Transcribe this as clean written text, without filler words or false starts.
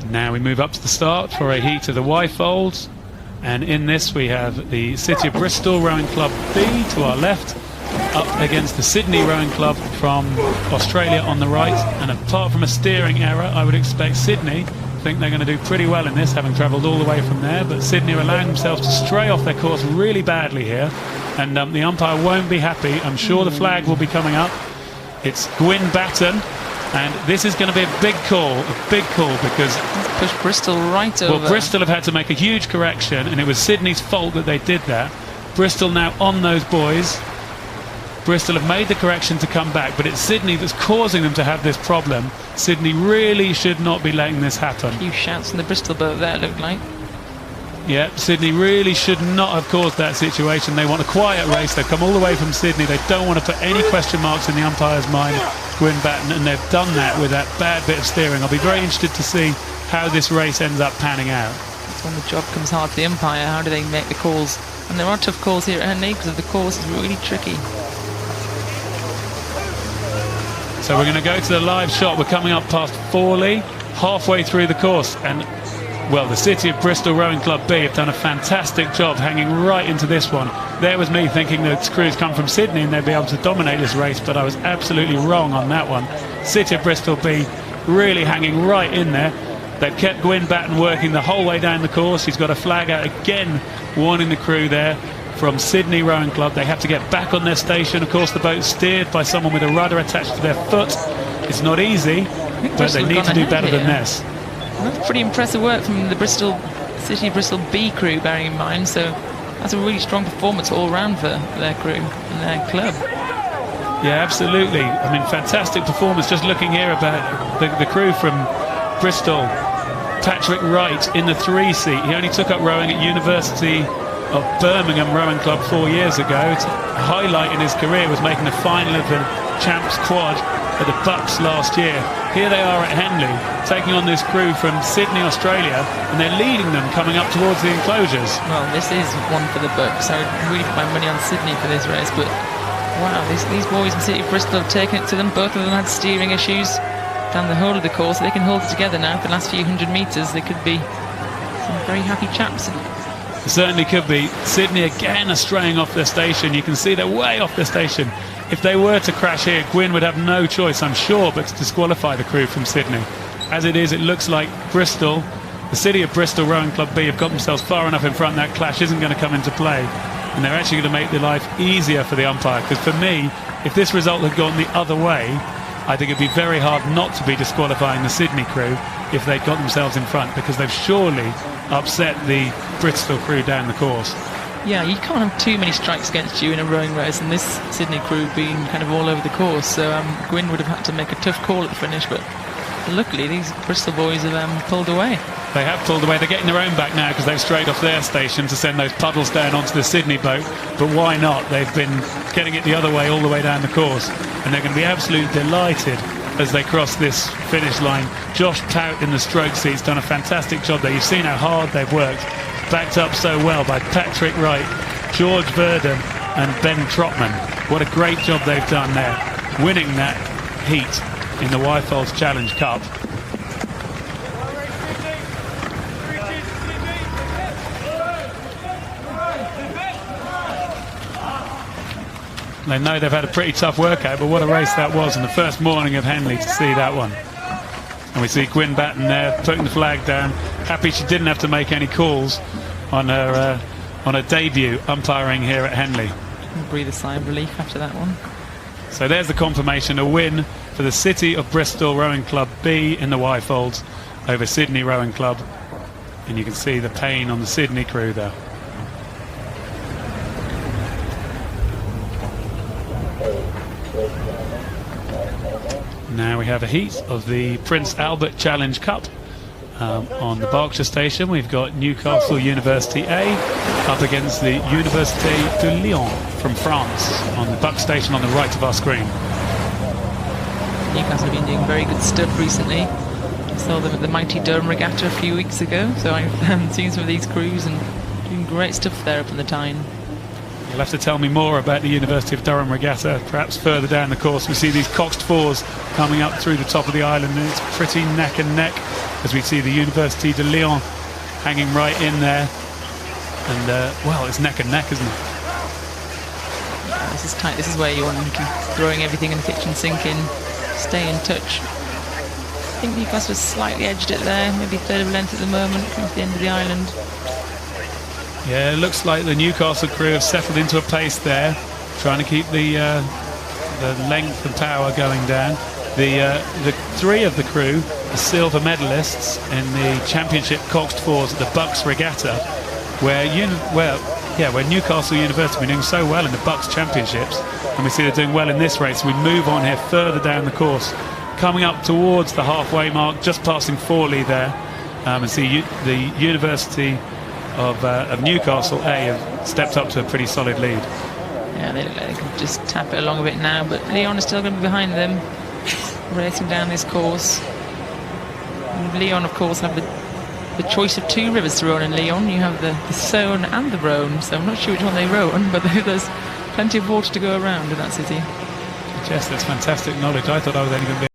Now we move up to the start for a heat of the Wyfold, and in this we have the City of Bristol Rowing Club B to our left, up against the Sydney Rowing Club from Australia on the right. And apart from a steering error, I would expect Sydney, think they're going to do pretty well in this, having travelled all the way from there, but Sydney are allowing themselves to stray off their course really badly here, and the umpire won't be happy. I'm sure the flag will be coming up. It's Gwyn Batten, and this is going to be a big call, because push Bristol right over. Well, Bristol have had to make a huge correction, and it was Sydney's fault that they did that. Bristol now on those buoys. Bristol have made the correction to come back, but it's Sydney that's causing them to have this problem. Sydney really should not be letting this happen. A few shouts from the Bristol boat there, it looked like. Yeah, Sydney really should not have caused that situation. They want a quiet race. They've come all the way from Sydney. They don't want to put any question marks in the umpire's mind, Gwyn Batten, and they've done that with that bad bit of steering. I'll be very interested to see how this race ends up panning out. That's when the job comes hard for the umpire. How do they make the calls? And there are tough calls here at Henley because the course is really tricky. So we're going to go to the live shot. We're coming up past Forley, halfway through the course, and well, the City of Bristol Rowing Club B have done a fantastic job hanging right into this one. There was me thinking the crews come from Sydney and they'd be able to dominate this race, but I was absolutely wrong on that one. City of Bristol B really hanging right in there. They've kept Gwyn Batten working the whole way down the course. He's got a flag out again, warning the crew there from Sydney Rowing Club. They have to get back on their station. Of course, the boat's steered by someone with a rudder attached to their foot. It's not easy, but they need to do better than this. Well, that's pretty impressive work from the City of Bristol B crew, bearing in mind. So that's a really strong performance all round for their crew and their club. Yeah, absolutely. I mean, fantastic performance. Just looking here about the crew from Bristol. Patrick Wright in the 3 seat. He only took up rowing at University of Birmingham Rowing Club 4 years ago. A highlight in his career was making the final of the Champs Quad at the Bucks last year. Here they are at Henley, taking on this crew from Sydney, Australia, and they're leading them coming up towards the enclosures. Well, this is one for the books. I would really put my money on Sydney for this race, but wow, these boys in City of Bristol have taken it to them. Both of them had steering issues down the whole of the course. They can hold it together now for the last few hundred metres. They could be some very happy chaps. It certainly could be. Sydney again are straying off their station. You can see they're way off their station. If they were to crash here, Gwyn would have no choice, I'm sure, but to disqualify the crew from Sydney. As it is, it looks like Bristol, the City of Bristol Rowing Club B, have got themselves far enough in front that clash isn't going to come into play. And they're actually going to make their life easier for the umpire. Because for me, if this result had gone the other way, I think it'd be very hard not to be disqualifying the Sydney crew if they'd got themselves in front, because they've surely upset the Bristol crew down the course. Yeah, you can't have too many strikes against you in a rowing race, and this Sydney crew being kind of all over the course, so Gwyn would have had to make a tough call at the finish, but luckily these Bristol boys have pulled away. They have pulled away. They're getting their own back now because they've strayed off their station to send those puddles down onto the Sydney boat, but why not? They've been getting it the other way all the way down the course, and they're going to be absolutely delighted as they cross this finish line. Josh Pout in the stroke seat's done a fantastic job there. You've seen how hard they've worked, backed up so well by Patrick Wright, George Verdon and Ben Trotman. What a great job they've done there, winning that heat in the Wyfold Challenge Cup. They know they've had a pretty tough workout, but what a race that was in the first morning of Henley to see that one. And we see Gwyn Batten there putting the flag down, happy she didn't have to make any calls on her debut umpiring here at Henley. Breathe a sigh of relief after that one. So there's the confirmation, a win for the City of Bristol Rowing Club B in the Wyfolds over Sydney Rowing Club, and you can see the pain on the Sydney crew there. Now we have a heat of the Prince Albert Challenge Cup. On the Berkshire station we've got Newcastle University A up against the Université de Lyon from France on the Buck station on the right of our screen. Newcastle have been doing very good stuff recently. I saw them at the Mighty Durham Regatta a few weeks ago, so I've seen some of these crews and doing great stuff there up in the Tyne. You'll have to tell me more about the University of Durham Regatta. Perhaps further down the course we see these coxed fours coming up through the top of the island, and it's pretty neck and neck as we see the Université de Lyon hanging right in there. And well, it's neck and neck, isn't it? Yeah, this is tight. This is where you want to keep throwing everything in the kitchen sink in, stay in touch. I think Newcastle has slightly edged it there, maybe a third of a length at the moment, coming to the end of the island. Yeah, it looks like the Newcastle crew have settled into a pace there, trying to keep the length and power going down. The three of the crew, the silver medalists in the championship coxed fours at the Bucks Regatta, where Newcastle University have been doing so well in the Bucks Championships, and we see they're doing well in this race. We move on here further down the course, coming up towards the halfway mark, just passing Forley there, and see the University of Newcastle A have stepped up to a pretty solid lead. Yeah, they look like they can just tap it along a bit now, but Lyon is still going to be behind them, racing down this course. And Lyon, of course, have the choice of two rivers to row on in Lyon. You have the Saône and the Rhône, so I'm not sure which one they row on, but there's plenty of water to go around in that city. Jess, that's fantastic knowledge. I thought I was only going to be